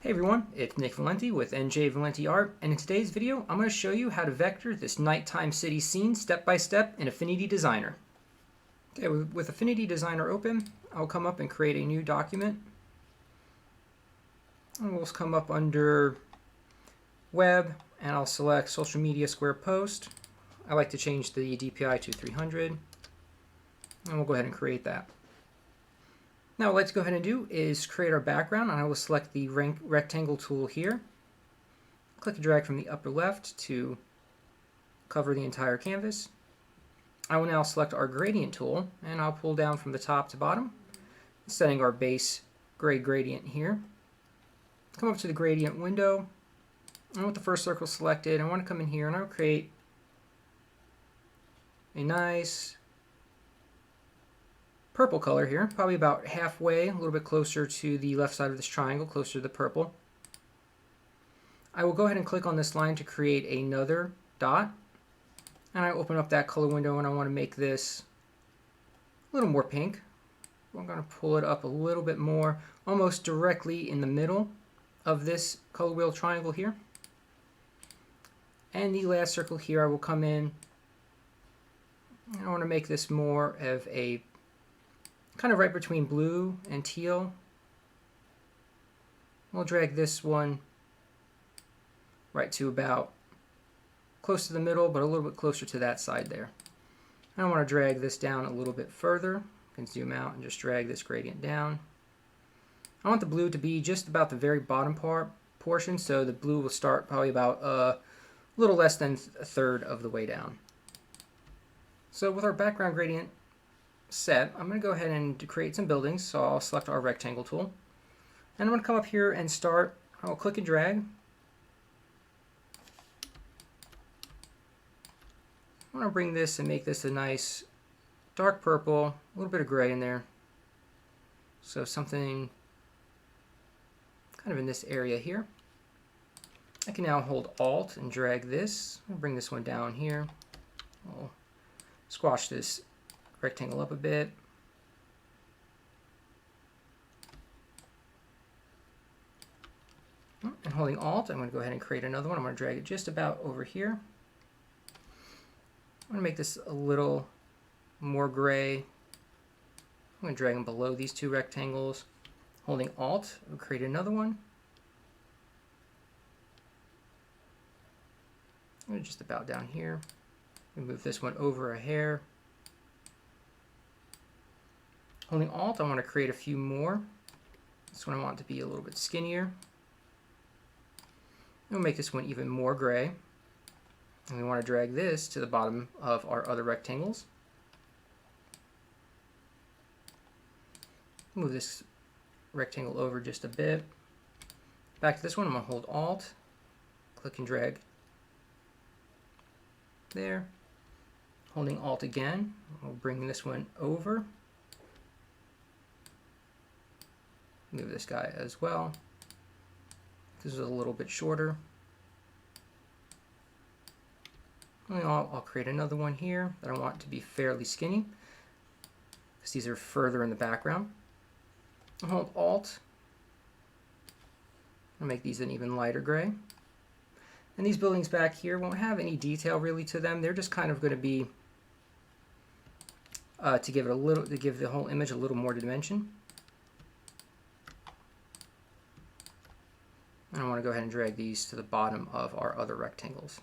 Hey everyone, it's Nick Valenti with NJ Valenti Art, and in today's video I'm going to show you how to vector this nighttime city scene step by step in Affinity Designer. Okay, with Affinity Designer open, I'll come up and create a new document. And we'll come up under Web, and I'll select Social Media Square Post. I like to change the DPI to 300, and we'll go ahead and create that. Now what let's go ahead and do is create our background, and I will select the rectangle tool here. Click and drag from the upper left to cover the entire canvas. I will now select our gradient tool, and I'll pull down from the top to bottom, setting our base gray gradient here. Come up to the gradient window, and with the first circle selected, I want to come in here and I'll create a nice purple color here, probably about halfway, a little bit closer to the left side of this triangle, closer to the purple. I will go ahead and click on this line to create another dot, and I open up that color window and I want to make this a little more pink. I'm going to pull it up a little bit more, almost directly in the middle of this color wheel triangle here. And the last circle here, I will come in and I want to make this more of a kind of right between blue and teal. We'll drag this one right to about close to the middle, but a little bit closer to that side there. I want to drag this down a little bit further. You can zoom out and just drag this gradient down. I want the blue to be just about the very bottom portion, so the blue will start probably about a little less than a third of the way down. So with our background gradient set, I'm going to go ahead and create some buildings. So I'll select our rectangle tool, and I'm going to come up here and start. I'll click and drag. I want to bring this and make this a nice dark purple, a little bit of gray in there. So something kind of in this area here. I can now hold Alt and drag this. I'll bring this one down here. I'll squash this rectangle up a bit. And holding Alt, I'm going to go ahead and create another one. I'm going to drag it just about over here. I'm going to make this a little more gray. I'm going to drag them below these two rectangles. Holding Alt, I'll create another one. I'm going to just about down here. Move this one over a hair. Holding Alt, I want to create a few more. This one I want to be a little bit skinnier. We'll make this one even more gray. And we want to drag this to the bottom of our other rectangles. Move this rectangle over just a bit. Back to this one, I'm going to hold Alt, click and drag there. Holding Alt again, we'll bring this one over. Move this guy as well. This is a little bit shorter. And I'll create another one here that I want to be fairly skinny, because these are further in the background. I'll hold Alt. I'll make these an even lighter gray. And these buildings back here won't have any detail really to them. They're just kind of going to be to give the whole image a little more dimension. And I want to go ahead and drag these to the bottom of our other rectangles.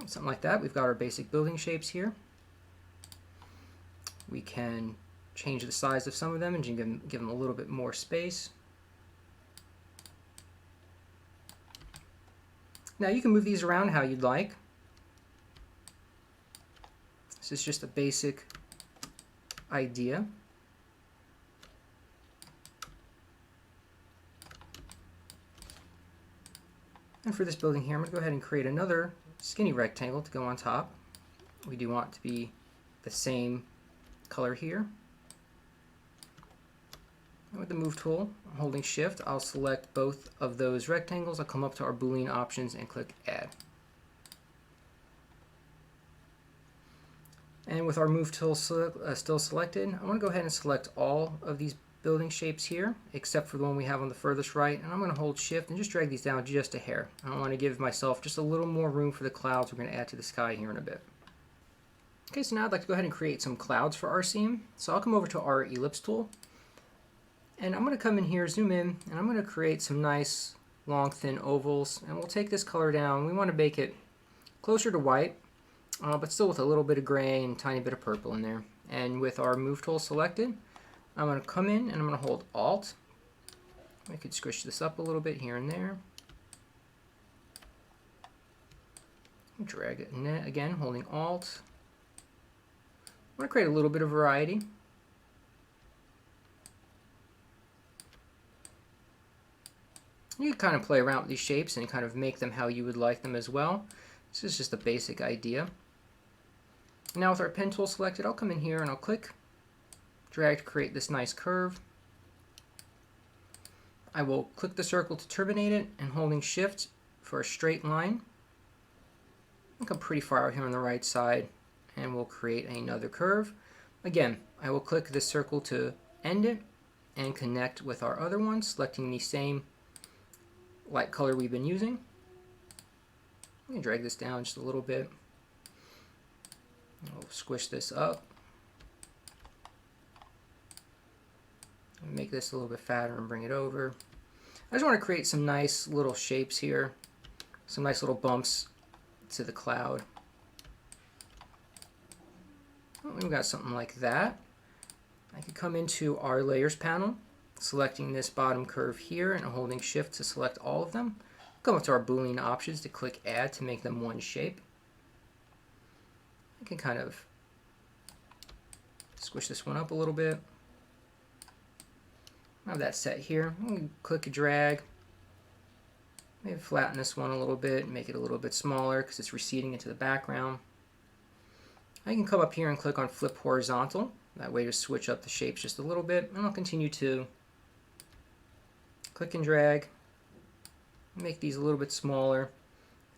Something like that. We've got our basic building shapes here. We can change the size of some of them and give them a little bit more space. Now you can move these around how you'd like. This is just a basic idea. And for this building here, I'm going to go ahead and create another skinny rectangle to go on top. We do want to be the same color here. And with the Move tool, I'm holding Shift, I'll select both of those rectangles. I'll come up to our Boolean options and click Add. And with our move tool still selected, I want to go ahead and select all of these building shapes here, except for the one we have on the furthest right. And I'm going to hold shift and just drag these down just a hair. I want to give myself just a little more room for the clouds we're going to add to the sky here in a bit. Okay, so now I'd like to go ahead and create some clouds for our scene. So I'll come over to our ellipse tool, and I'm going to come in here, zoom in, and I'm going to create some nice long thin ovals. And we'll take this color down. We want to make it closer to white, but still with a little bit of gray and a tiny bit of purple in there. And with our move tool selected, I'm going to come in and I'm going to hold Alt. I could squish this up a little bit here and there. Drag it in again, holding Alt. I want to create a little bit of variety. You can kind of play around with these shapes and kind of make them how you would like them as well. This is just a basic idea. Now with our pen tool selected, I'll come in here and I'll click, drag to create this nice curve. I will click the circle to terminate it, and holding shift for a straight line. I'll come pretty far out here on the right side, and we'll create another curve. Again, I will click this circle to end it and connect with our other one, selecting the same light color we've been using. I'm going to drag this down just a little bit. We'll squish this up. Make this a little bit fatter and bring it over. I just want to create some nice little shapes here, some nice little bumps to the cloud. We've got something like that. I could come into our layers panel, selecting this bottom curve here and holding shift to select all of them. Come up to our Boolean options to click add to make them one shape. I can kind of squish this one up a little bit. I have that set here. Click and drag. Maybe flatten this one a little bit, make it a little bit smaller because it's receding into the background. I can come up here and click on flip horizontal. That way to switch up the shapes just a little bit. And I'll continue to click and drag. Make these a little bit smaller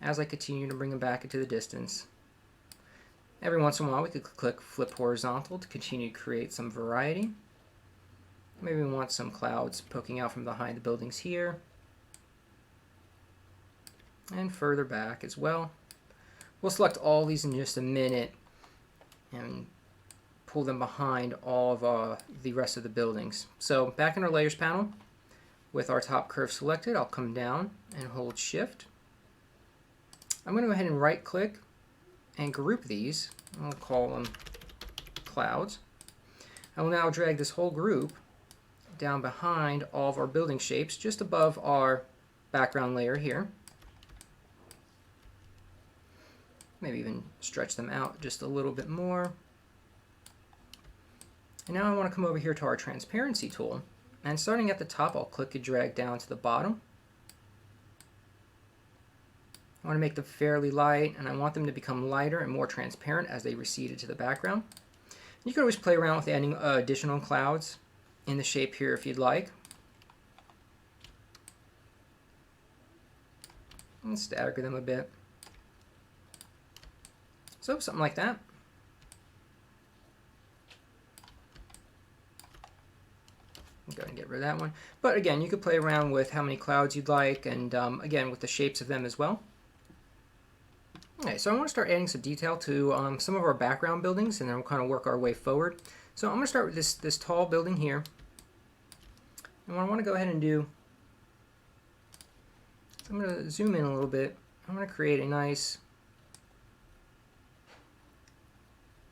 as I continue to bring them back into the distance. Every once in a while we could click flip horizontal to continue to create some variety. Maybe we want some clouds poking out from behind the buildings here. And further back as well. We'll select all these in just a minute and pull them behind all of the rest of the buildings. So back in our layers panel, with our top curve selected, I'll come down and hold shift. I'm going to go ahead and right click and group these. I'll call them clouds. I will now drag this whole group down behind all of our building shapes, just above our background layer here. Maybe even stretch them out just a little bit more. And now I want to come over here to our transparency tool, and starting at the top, I'll click and drag down to the bottom. I want to make them fairly light, and I want them to become lighter and more transparent as they recede into the background. You can always play around with adding additional clouds in the shape here if you'd like. And stagger them a bit. So something like that. Go ahead and get rid of that one. But again, you could play around with how many clouds you'd like, and again with the shapes of them as well. Okay, so I want to start adding some detail to some of our background buildings, and then we'll kind of work our way forward. So I'm going to start with this tall building here. And what I want to go ahead and do, I'm going to zoom in a little bit. I'm going to create a nice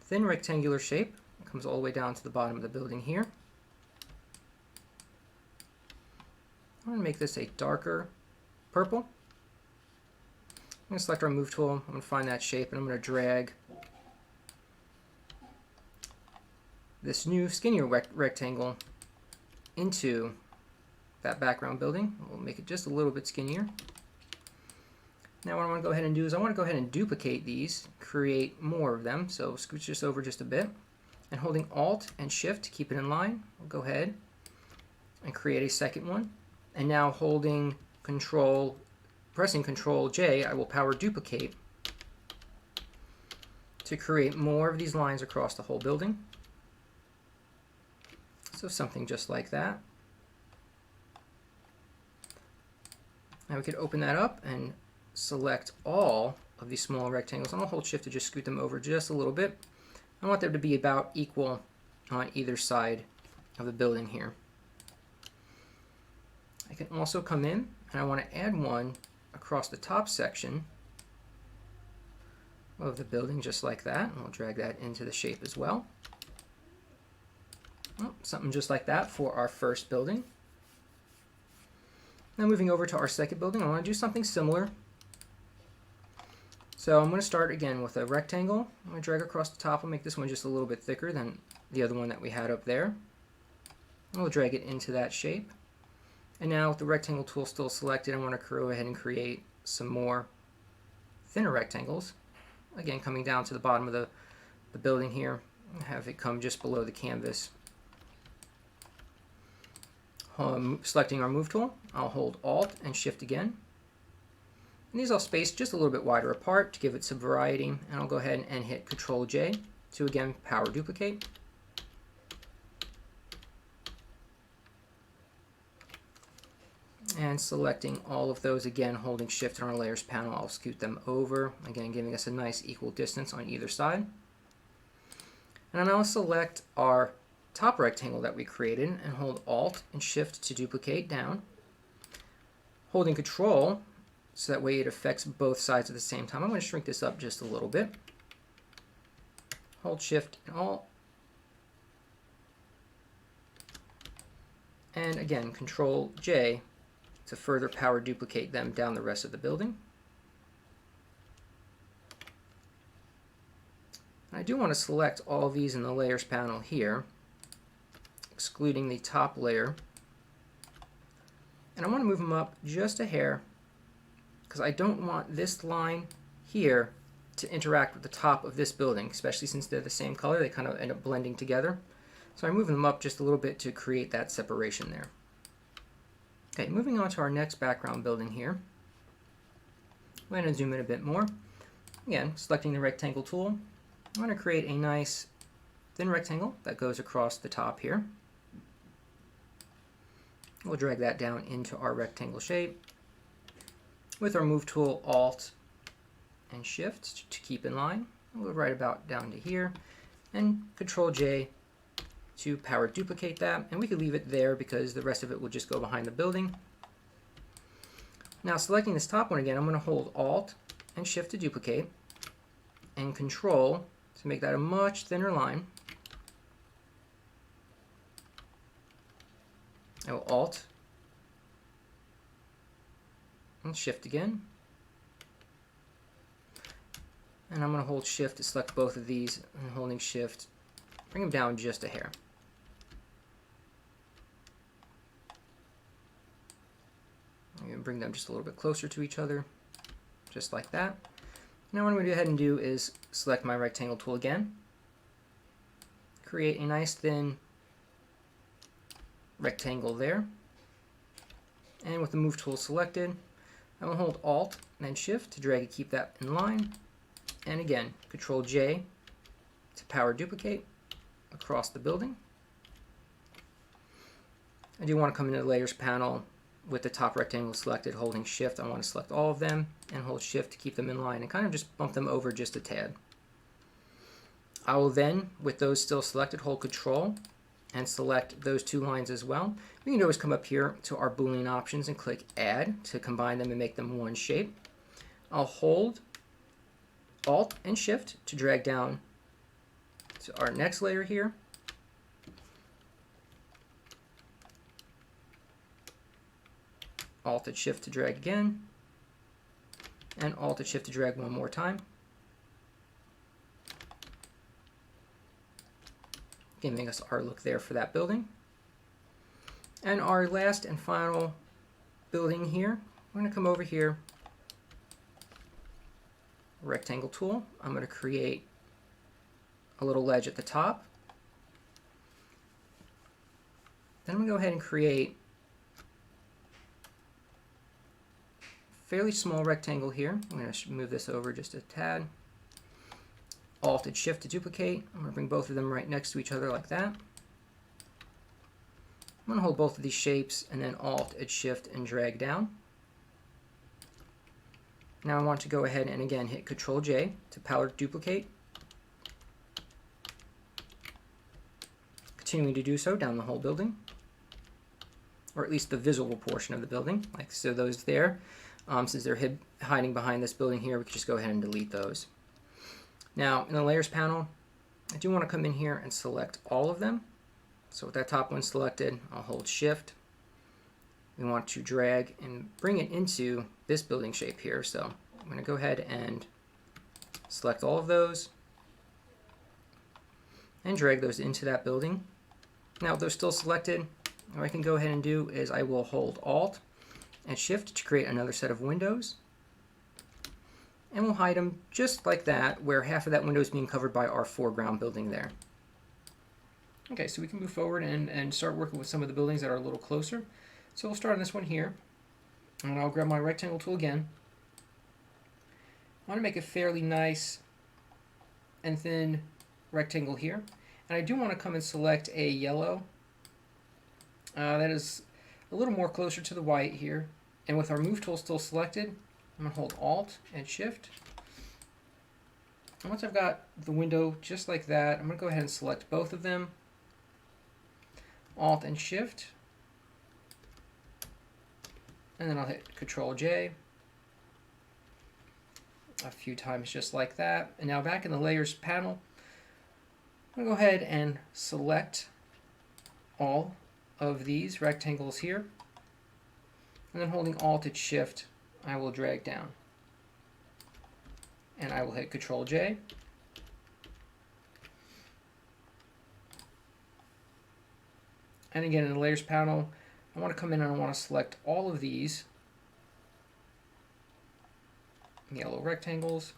thin rectangular shape. It comes all the way down to the bottom of the building here. I'm going to make this a darker purple. I'm going to select our move tool. I'm going to find that shape, and I'm going to drag this new skinnier rectangle into that background building. We'll make it just a little bit skinnier. Now what I want to go ahead and do is I want to go ahead and duplicate these, create more of them. So scooch this over just a bit, and holding Alt and Shift to keep it in line, we'll go ahead and create a second one. And now holding pressing Control J, I will power duplicate to create more of these lines across the whole building. So something just like that. Now we could open that up and select all of these small rectangles, and I'll hold shift to just scoot them over just a little bit. I want them to be about equal on either side of the building here. I can also come in and I want to add one across the top section of the building just like that, and we'll drag that into the shape as well. Oh, something just like that for our first building. Now moving over to our second building, I want to do something similar. So I'm going to start again with a rectangle. I'm going to drag across the top. I'll make this one just a little bit thicker than the other one that we had up there. And we'll drag it into that shape. And now with the rectangle tool still selected, I want to go ahead and create some more thinner rectangles. Again, coming down to the bottom of the building here, and have it come just below the canvas. Selecting our move tool, I'll hold Alt and Shift again. And these I'll space just a little bit wider apart to give it some variety, and I'll go ahead and hit Control J to again power duplicate. And selecting all of those again, holding Shift on our layers panel, I'll scoot them over, again giving us a nice equal distance on either side. And I'll select our top rectangle that we created and hold Alt and Shift to duplicate down, holding Control so that way it affects both sides at the same time. I'm going to shrink this up just a little bit. Hold Shift and Alt, and again Control J to further power duplicate them down the rest of the building. I do want to select all of these in the layers panel here, excluding the top layer, and I want to move them up just a hair because I don't want this line here to interact with the top of this building, especially since they're the same color. They kind of end up blending together. So I'm moving them up just a little bit to create that separation there. Okay, moving on to our next background building here. I'm going to zoom in a bit more. Again, selecting the rectangle tool, I'm going to create a nice thin rectangle that goes across the top here. We'll drag that down into our rectangle shape. With our move tool, Alt and Shift to keep in line. We'll right about down to here, and Control J to power duplicate that, and we could leave it there because the rest of it will just go behind the building. Now selecting this top one again, I'm going to hold Alt and Shift to duplicate, and Control to make that a much thinner line. I will Alt and Shift again, and I'm going to hold Shift to select both of these, and holding Shift, bring them down just a hair. I'm going to bring them just a little bit closer to each other, just like that. Now what I'm going to go ahead and do is select my rectangle tool again, create a nice thin rectangle there, and with the move tool selected, I will hold Alt and then Shift to drag and keep that in line, and again Control J to power duplicate across the building. I do want to come into the layers panel with the top rectangle selected, holding Shift. I want to select all of them and hold Shift to keep them in line and kind of just bump them over just a tad. I will then, with those still selected, hold Control and select those two lines as well. We can always come up here to our Boolean options and click Add to combine them and make them one shape. I'll hold Alt and Shift to drag down to our next layer here. Alt and Shift to drag again, and Alt and Shift to drag one more time. Giving us our look there for that building. And our last and final building here, we're going to come over here, rectangle tool. I'm going to create a little ledge at the top. Then I'm going to go ahead and create a fairly small rectangle here. I'm going to move this over just a tad. Alt and Shift to duplicate. I'm going to bring both of them right next to each other like that. I'm going to hold both of these shapes and then Alt and Shift and drag down. Now I want to go ahead and again hit Control J to power duplicate. Continuing to do so down the whole building, or at least the visible portion of the building, like so those there. Since they're hiding behind this building here, we can just go ahead and delete those. Now in the Layers panel, I do want to come in here and select all of them. So with that top one selected, I'll hold Shift. We want to drag and bring it into this building shape here. So I'm going to go ahead and select all of those and drag those into that building. Now with those still selected, what I can go ahead and do is I will hold Alt and Shift to create another set of windows. And we'll hide them just like that, where half of that window is being covered by our foreground building there. Okay, so we can move forward and start working with some of the buildings that are a little closer. So we'll start on this one here, and I'll grab my rectangle tool again. I want to make a fairly nice and thin rectangle here. And I do want to come and select a yellow that is a little more closer to the white here. And with our Move tool still selected, I'm going to hold Alt and Shift. And once I've got the window just like that, I'm going to go ahead and select both of them. Alt and Shift. And then I'll hit Control J a few times just like that. And now back in the Layers panel, I'm going to go ahead and select all of these rectangles here. And then holding Alt and Shift, I will drag down. And I will hit Control J. And again, in the Layers panel, I want to come in and I want to select all of these yellow rectangles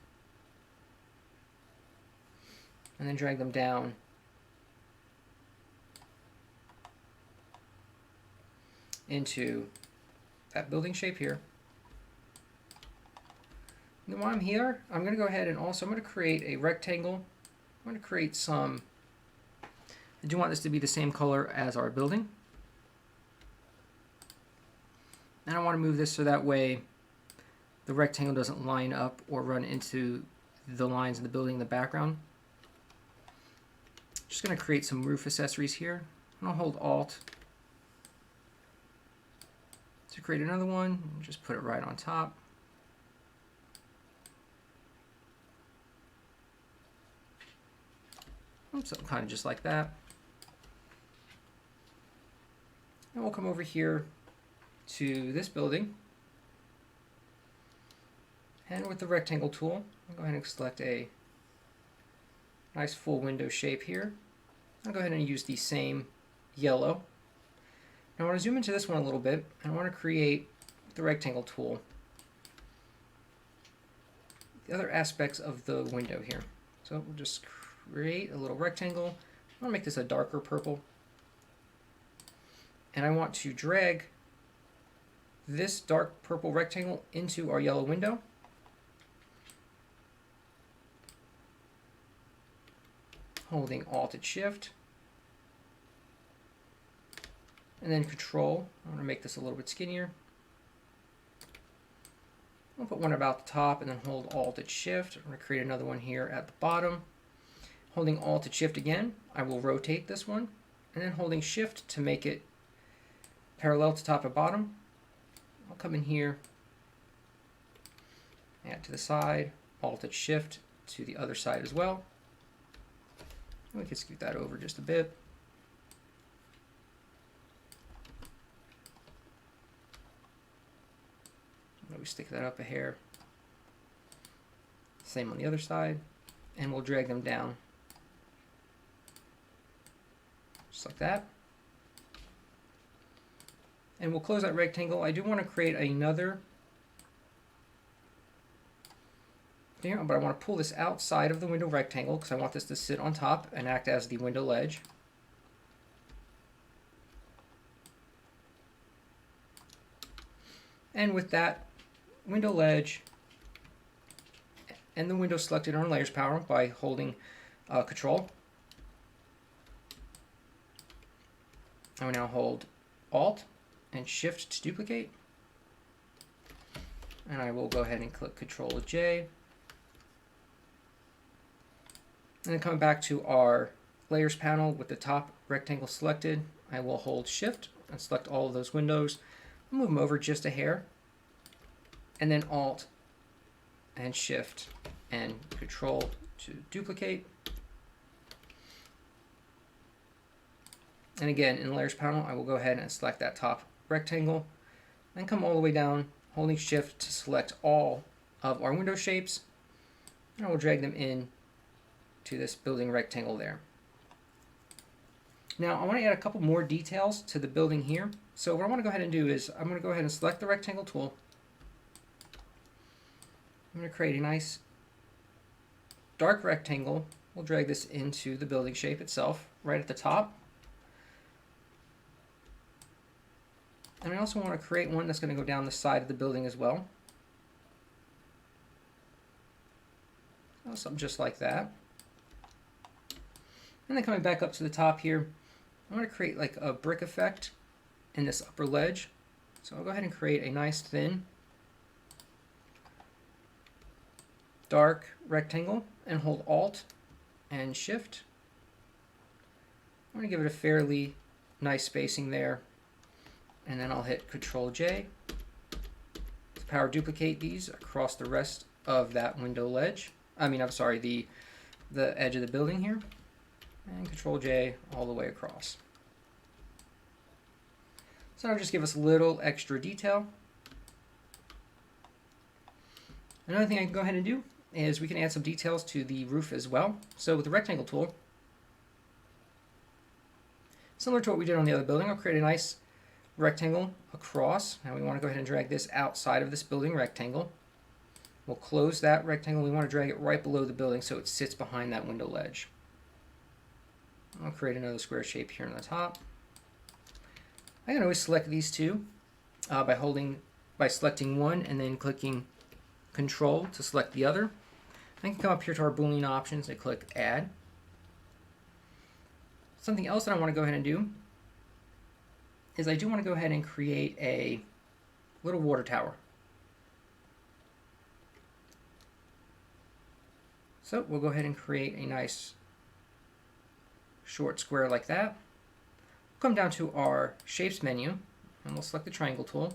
and then drag them down into that building shape here. And then while I'm here, I'm going to go ahead and also I'm going to create a rectangle. I'm going to create some, I do want this to be the same color as our building. And I want to move this so that way the rectangle doesn't line up or run into the lines of the building in the background. Just going to create some roof accessories here. And I'll hold Alt to create another one. Just put it right on top. Something kind of just like that. And we'll come over here to this building. And with the rectangle tool, I'll go ahead and select a nice full window shape here. I'll go ahead and use the same yellow. Now I want to zoom into this one a little bit, and I want to create the rectangle tool the other aspects of the window here. So we'll just create a little rectangle. I want to make this a darker purple. And I want to drag this dark purple rectangle into our yellow window. Holding Alt and Shift. And then Control. I want to make this a little bit skinnier. I'll put one about the top and then hold Alt and Shift. I'm going to create another one here at the bottom. Holding Alt and Shift again, I will rotate this one. And then holding Shift to make it parallel to top and bottom. I'll come in here, add to the side, Alt and Shift to the other side as well. And we can scoot that over just a bit. Maybe stick that up a hair. Same on the other side, and we'll drag them down just like that. And we'll close that rectangle. I do want to create another there, but I want to pull this outside of the window rectangle because I want this to sit on top and act as the window ledge. And with that window ledge and the window selected on Layers panel by holding Control. I will now hold Alt and Shift to duplicate. And I will go ahead and click Control J. And then coming back to our Layers panel with the top rectangle selected, I will hold Shift and select all of those windows. Move them over just a hair. And then Alt and Shift and Control to duplicate. And again, in the Layers panel, I will go ahead and select that top rectangle and come all the way down, holding Shift to select all of our window shapes. And I will drag them in to this building rectangle there. Now, I want to add a couple more details to the building here. So what I want to go ahead and do is I'm going to go ahead and select the rectangle tool. I'm going to create a nice dark rectangle. We'll drag this into the building shape itself, right at the top. And I also want to create one that's going to go down the side of the building as well. Something just like that. And then coming back up to the top here, I'm going to create like a brick effect in this upper ledge. So I'll go ahead and create a nice thin dark rectangle and hold Alt and Shift. I'm going to give it a fairly nice spacing there, and then I'll hit Control J to power duplicate these across the rest of that window ledge. I'm sorry, the edge of the building here, and Control J all the way across. So that'll just give us a little extra detail. Another thing I can go ahead and do is we can add some details to the roof as well. So with the rectangle tool, similar to what we did on the other building, I'll create a nice rectangle across. Now we want to go ahead and drag this outside of this building rectangle. We'll close that rectangle. We want to drag it right below the building so it sits behind that window ledge. I'll create another square shape here on the top. I can always select these two by selecting one and then clicking Control to select the other. I can come up here to our Boolean options and click Add. Something else that I want to go ahead and do is I do want to go ahead and create a little water tower. So we'll go ahead and create a nice short square like that. We'll come down to our Shapes menu and we'll select the triangle tool.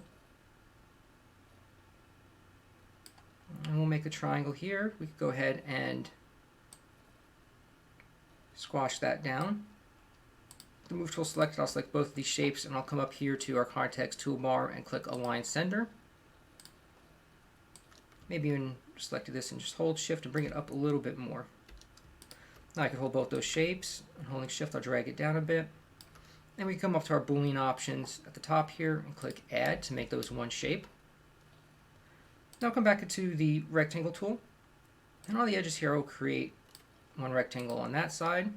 And we'll make a triangle here. We could go ahead and squash that down. The Move tool selected, I'll select both of these shapes and I'll come up here to our context toolbar and click Align Sender. Maybe even select this and just hold Shift to bring it up a little bit more. Now I can hold both those shapes, and holding Shift I'll drag it down a bit. And we come up to our Boolean options at the top here and click Add to make those one shape. Now I'll come back to the rectangle tool, and on the edges here I'll create one rectangle on that side.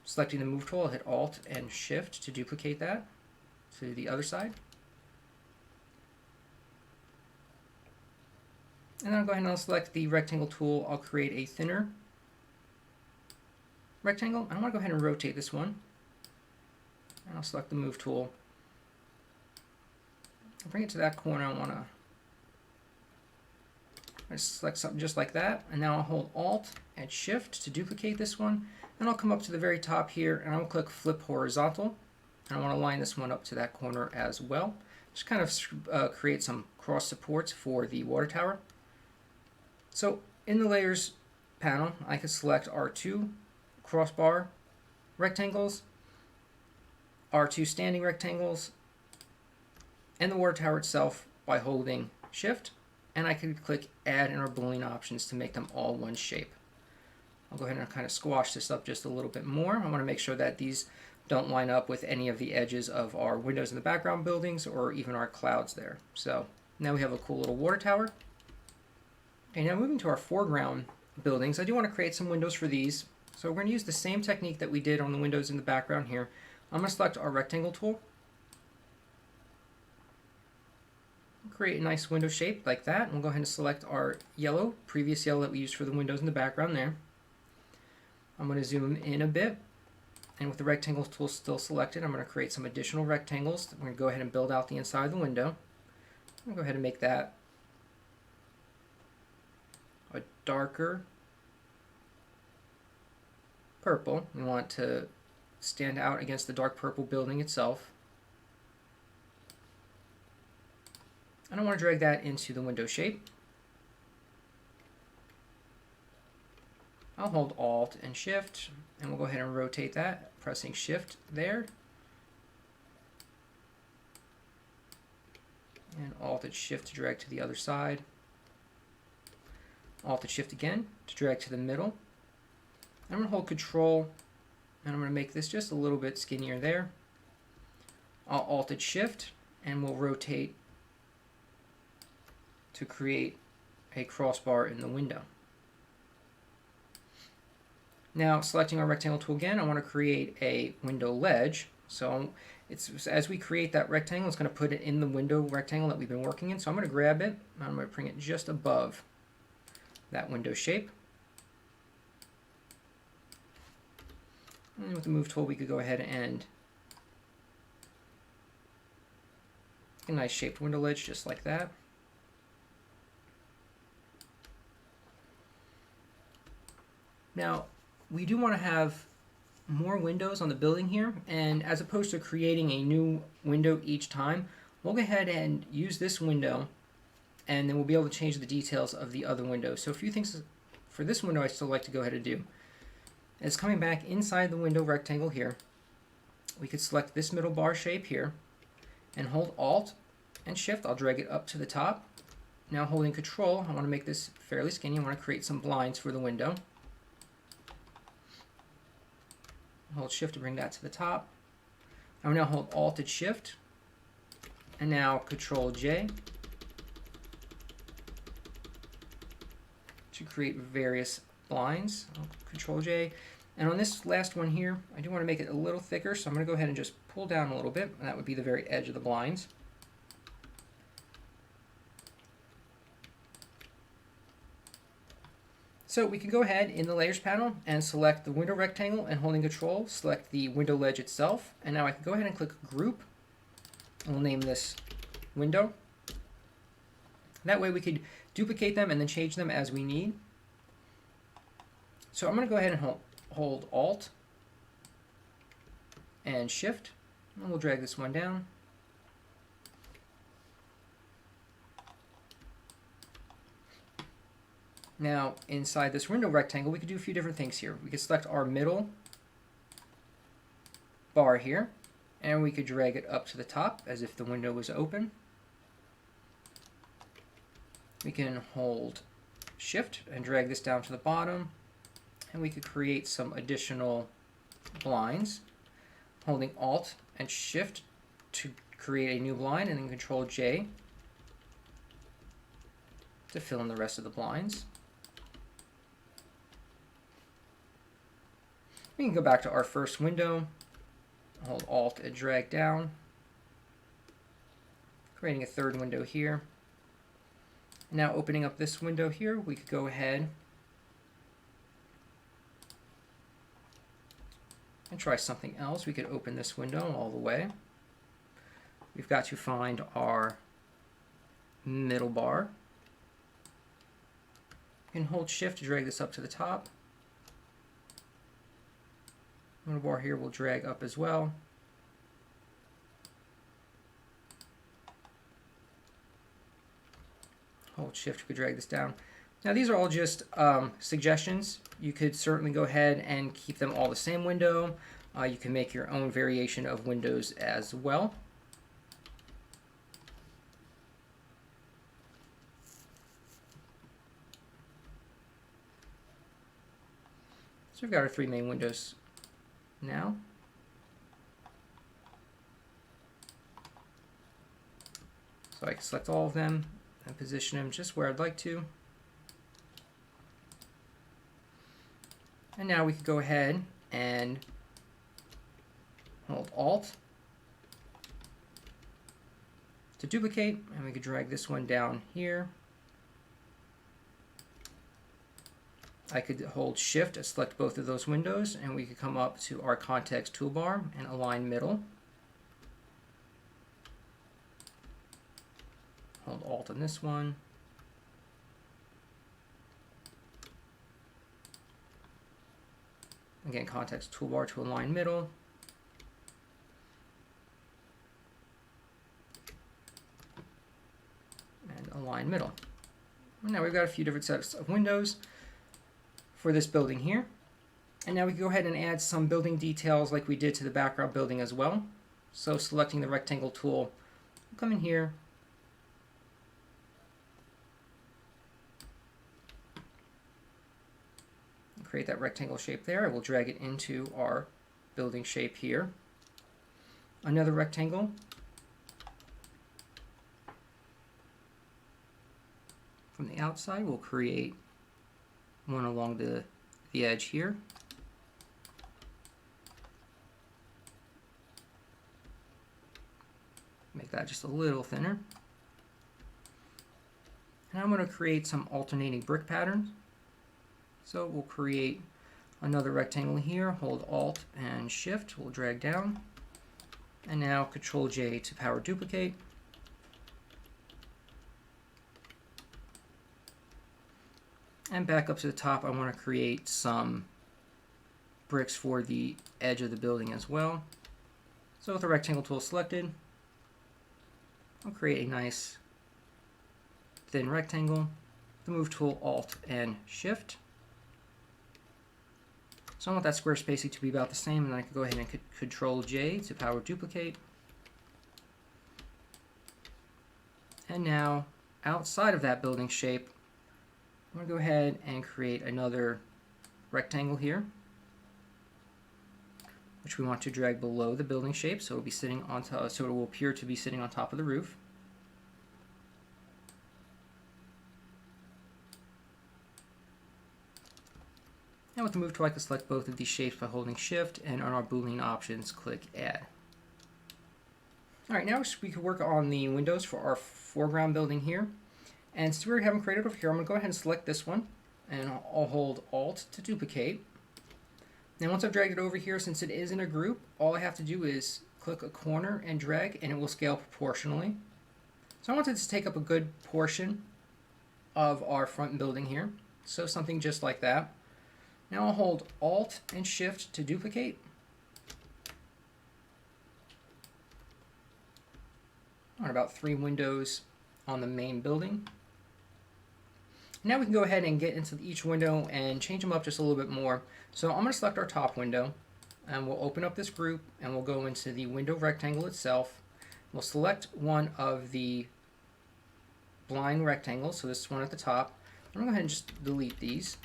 Selecting the Move tool, I'll hit Alt and Shift to duplicate that to the other side. And then I'll go ahead and I'll select the rectangle tool. I'll create a thinner rectangle. I want to go ahead and rotate this one. And I'll select the Move tool. I'll bring it to that corner. I want to select something just like that. And now I'll hold Alt and Shift to duplicate this one. And I'll come up to the very top here and I'll click Flip Horizontal. And I want to line this one up to that corner as well. Just kind of create some cross supports for the water tower. So in the Layers panel, I can select our two crossbar rectangles, our two standing rectangles, and the water tower itself by holding Shift. And I can click Add in our Boolean options to make them all one shape. I'll go ahead and kind of squash this up just a little bit more. I want to make sure that these don't line up with any of the edges of our windows in the background buildings or even our clouds there. So now we have a cool little water tower. Okay, now moving to our foreground buildings, I do want to create some windows for these. So we're going to use the same technique that we did on the windows in the background here. I'm going to select our rectangle tool. Create a nice window shape like that, and we'll go ahead and select our yellow, previous yellow that we used for the windows in the background there. I'm going to zoom in a bit, and with the rectangle tool still selected, I'm going to create some additional rectangles. We're going to go ahead and build out the inside of the window. I'm going to go ahead and make that a darker purple. We want it to stand out against the dark purple building itself. And I want to drag that into the window shape. I'll hold Alt and Shift, and we'll go ahead and rotate that, pressing Shift there. And Alt and Shift to drag to the other side. Alt and Shift again to drag to the middle. I'm going to hold Control, and I'm going to make this just a little bit skinnier there. I'll Alt and Shift, and we'll rotate to create a crossbar in the window. Now, selecting our rectangle tool again, I want to create a window ledge. So as we create that rectangle, it's going to put it in the window rectangle that we've been working in. So I'm going to grab it, and I'm going to bring it just above that window shape. And with the Move tool, we could go ahead and a nice shaped window ledge just like that. Now, we do want to have more windows on the building here, and as opposed to creating a new window each time, we'll go ahead and use this window, and then we'll be able to change the details of the other windows. So a few things for this window I still like to go ahead and do is coming back inside the window rectangle here. We could select this middle bar shape here and hold Alt and Shift. I'll drag it up to the top. Now holding Control, I want to make this fairly skinny. I want to create some blinds for the window. Hold Shift to bring that to the top. I will now hold Alt and Shift, and now Control J to create various blinds. Control J. And on this last one here, I do want to make it a little thicker, so I'm going to go ahead and just pull down a little bit, and that would be the very edge of the blinds. So we can go ahead in the Layers panel and select the window rectangle, and holding Control, select the window ledge itself. And now I can go ahead and click Group, and we'll name this Window. That way we could duplicate them and then change them as we need. So I'm going to go ahead and hold Alt and Shift, and we'll drag this one down. Now, inside this window rectangle, we could do a few different things here. We could select our middle bar here, and we could drag it up to the top as if the window was open. We can hold Shift and drag this down to the bottom, and we could create some additional blinds. Holding Alt and Shift to create a new blind, and then Control J to fill in the rest of the blinds. We can go back to our first window, hold Alt and drag down, creating a third window here. Now opening up this window here, we could go ahead and try something else. We could open this window all the way. We've got to find our middle bar. You can hold Shift to drag this up to the top. Middle bar here will drag up as well. Hold Shift to drag this down. Now these are all just suggestions. You could certainly go ahead and keep them all the same window. You can make your own variation of windows as well. So we've got our three main windows now. So I can select all of them and position them just where I'd like to. And now we could go ahead and hold Alt to duplicate, and we could drag this one down here. I could hold Shift to select both of those windows, and we could come up to our context toolbar and align middle. Hold Alt on this one. Again, context toolbar to align middle. And align middle. Now we've got a few different sets of windows for this building here. And now we can go ahead and add some building details like we did to the background building as well. So selecting the rectangle tool, we'll come in here, create that rectangle shape there. I will drag it into our building shape here. Another rectangle. From the outside, we'll create one along the edge here. Make that just a little thinner. And I'm going to create some alternating brick patterns. So we'll create another rectangle here, hold Alt and Shift, we'll drag down. And now Control J to power duplicate. And back up to the top, I want to create some bricks for the edge of the building as well. So with the rectangle tool selected, I'll create a nice thin rectangle. The Move tool, Alt and Shift. So I want that square spacing to be about the same, and then I can go ahead and Control J to power duplicate. And now, outside of that building shape, I'm going to go ahead and create another rectangle here, which we want to drag below the building shape, so it will be sitting on top, so it will appear to be sitting on top of the roof. And with the Move tool, I can select both of these shapes by holding Shift, and on our Boolean options, click Add. Alright, now we can work on the windows for our foreground building here. And since we haven't created over here, I'm going to go ahead and select this one, and I'll hold Alt to duplicate. Now once I've dragged it over here, since it is in a group, all I have to do is click a corner and drag, and it will scale proportionally. So I want it to take up a good portion of our front building here. So something just like that. Now I'll hold Alt and Shift to duplicate. On about 3 windows on the main building. Now we can go ahead and get into each window and change them up just a little bit more. So I'm going to select our top window, and we'll open up this group, and we'll go into the window rectangle itself. We'll select one of the blind rectangles, so this one at the top. I'm going to go ahead and just delete these.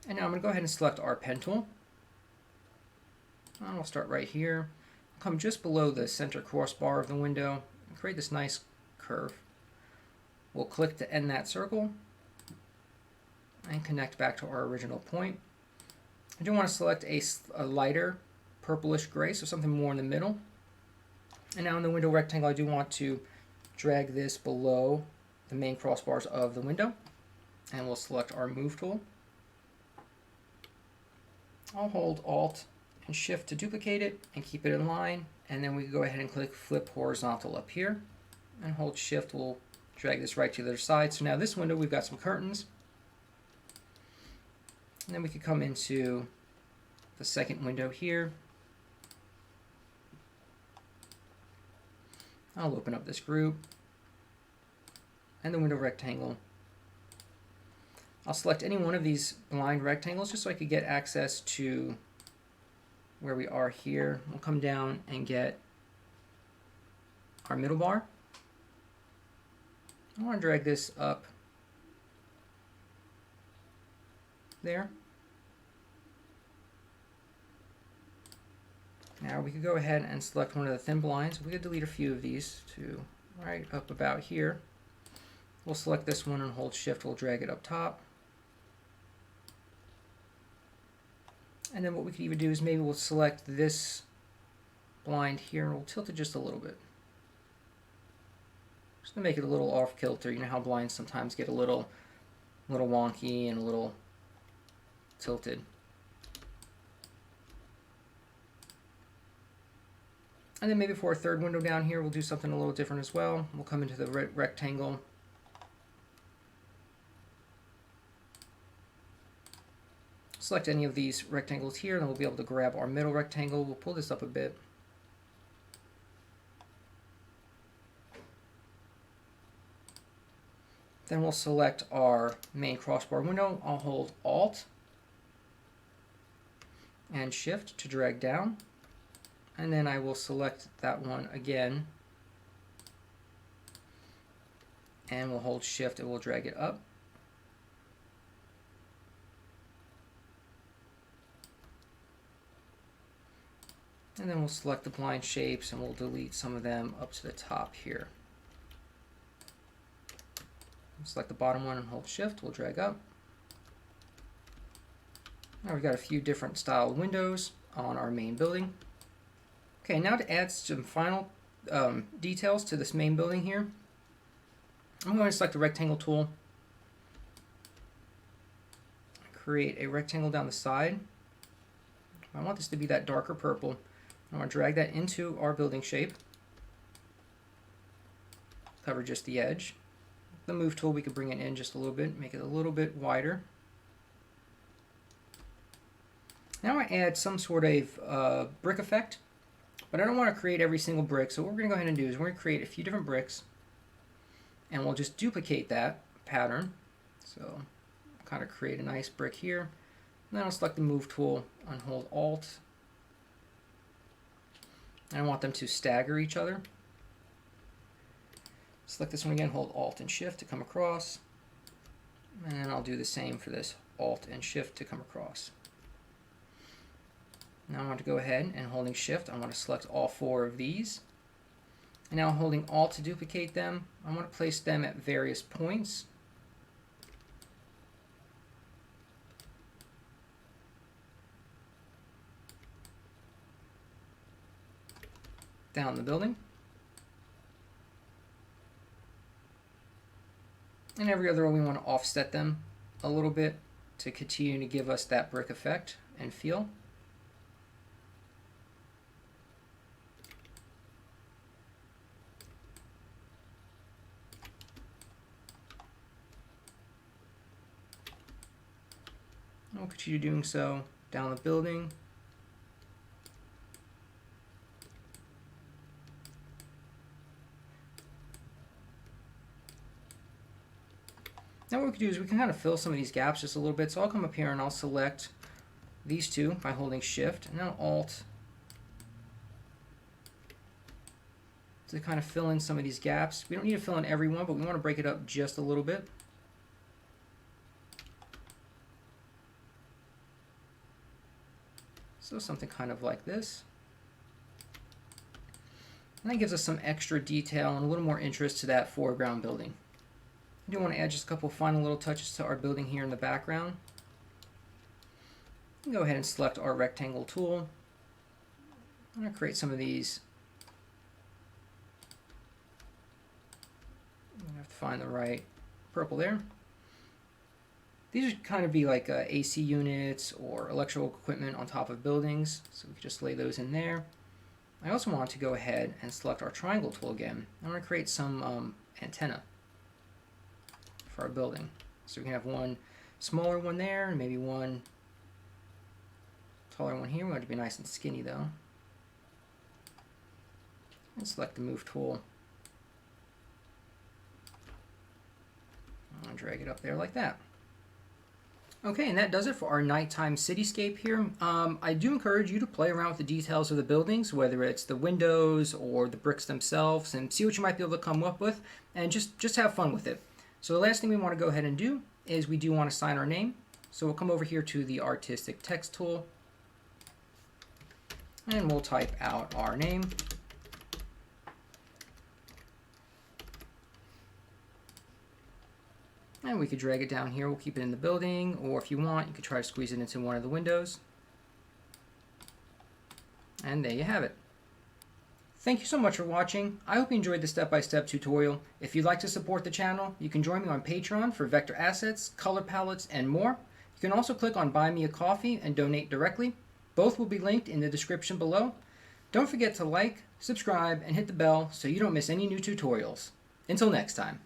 And now I'm going to go ahead and select our pen tool. And we'll start right here. Come just below the center crossbar of the window and create this nice curve. We'll click to end that circle and connect back to our original point. I do want to select a lighter purplish gray, so something more in the middle. And now in the window rectangle, I do want to drag this below the main crossbars of the window. And we'll select our Move tool. I'll hold Alt and Shift to duplicate it and keep it in line, and then we can go ahead and click Flip Horizontal up here, and hold Shift will drag this right to the other side. So now this window, we've got some curtains, and then we could come into the second window here. I'll open up this group and the window rectangle. I'll select any one of these blind rectangles just so I could get access to where we are here. We'll come down and get our middle bar. I want to drag this up there. Now we could go ahead and select one of the thin blinds. We could delete a few of these to right up about here. We'll select this one and hold Shift. We'll drag it up top. And then what we could even do is maybe we'll select this blind here and we'll tilt it just a little bit. Just to make it a little off kilter. You know how blinds sometimes get a little wonky and a little tilted. And then maybe for a third window down here, we'll do something a little different as well. We'll come into the rectangle. Select any of these rectangles here, and we'll be able to grab our middle rectangle. We'll pull this up a bit. Then we'll select our main crossbar window. I'll hold Alt and Shift to drag down. And then I will select that one again. And we'll hold Shift and we'll drag it up. And then we'll select the blind shapes and we'll delete some of them up to the top here. Select the bottom one and hold Shift, we'll drag up. Now we've got a few different style windows on our main building. Okay, now to add some final details to this main building here, I'm going to select the rectangle tool, create a rectangle down the side. I want this to be that darker purple. I want to drag that into our building shape. Cover just the edge. The move tool, we could bring it in just a little bit, make it a little bit wider. Now I add some sort of brick effect, but I don't want to create every single brick. So what we're going to go ahead and do is we're going to create a few different bricks, and we'll just duplicate that pattern. So kind of create a nice brick here. And then I'll select the move tool and hold Alt. And I want them to stagger each other. Select this one again, hold Alt and Shift to come across. And then I'll do the same for this, Alt and Shift to come across. Now I want to go ahead and holding Shift, I want to select all four of these. And now holding Alt to duplicate them, I want to place them at various points. Down the building. And every other one we want to offset them a little bit to continue to give us that brick effect and feel. And we'll continue doing so down the building. Now what we can do is we can kind of fill some of these gaps just a little bit. So I'll come up here and I'll select these two by holding Shift and now Alt to kind of fill in some of these gaps. We don't need to fill in every one, but we want to break it up just a little bit. So something kind of like this. And that gives us some extra detail and a little more interest to that foreground building. I do want to add just a couple final little touches to our building here in the background. Go ahead and select our rectangle tool. I'm going to create some of these. I'm going to have to find the right purple there. These would kind of be like AC units or electrical equipment on top of buildings, so we can just lay those in there. I also want to go ahead and select our triangle tool again. I want to create some antenna for our building. So we can have one smaller one there, and maybe one taller one here. We want it to be nice and skinny though. And select the move tool. And drag it up there like that. Okay, and that does it for our nighttime cityscape here. I do encourage you to play around with the details of the buildings, whether it's the windows or the bricks themselves, and see what you might be able to come up with, and just have fun with it. So the last thing we want to go ahead and do is we do want to sign our name. So we'll come over here to the artistic text tool, and we'll type out our name. And we could drag it down here. We'll keep it in the building, or if you want, you could try to squeeze it into one of the windows. And there you have it. Thank you so much for watching. I hope you enjoyed the step-by-step tutorial. If you'd like to support the channel, you can join me on Patreon for vector assets, color palettes, and more. You can also click on Buy Me a Coffee and donate directly. Both will be linked in the description below. Don't forget to like, subscribe, and hit the bell so you don't miss any new tutorials. Until next time.